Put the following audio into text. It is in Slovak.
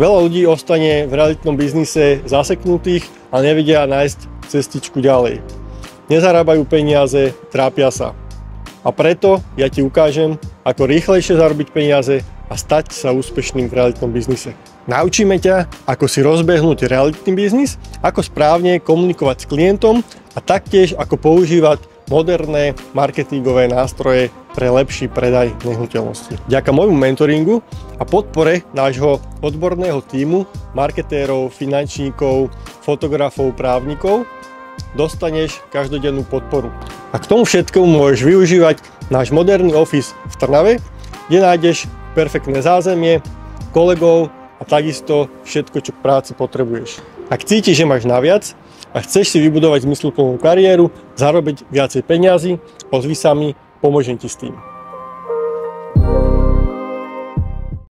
Veľa ľudí ostane v realitnom biznise zaseknutých a nevedia nájsť cestičku ďalej. Nezarábajú peniaze, trápia sa. A preto ja ti ukážem, ako rýchlejšie zarobiť peniaze a stať sa úspešným v realitnom biznise. Naučíme ťa, ako si rozbehnúť realitný biznis, ako správne komunikovať s klientom a taktiež ako používať moderné marketingové nástroje pre lepší predaj nehnuteľnosti. Vďaka môjmu mentoringu a podpore nášho odborného tímu, marketérov, finančníkov, fotografov, právnikov, dostaneš každodennú podporu. A k tomu všetkému môžeš využívať náš moderný office v Trnave, kde nájdeš perfektné zázemie, kolegov a takisto všetko, čo k práci potrebuješ. Ak cítiš, že máš naviac a chceš si vybudovať zmysluplnú kariéru, zarobiť viacej peňazí, ozvi sa mi, pomôžem ti s tým.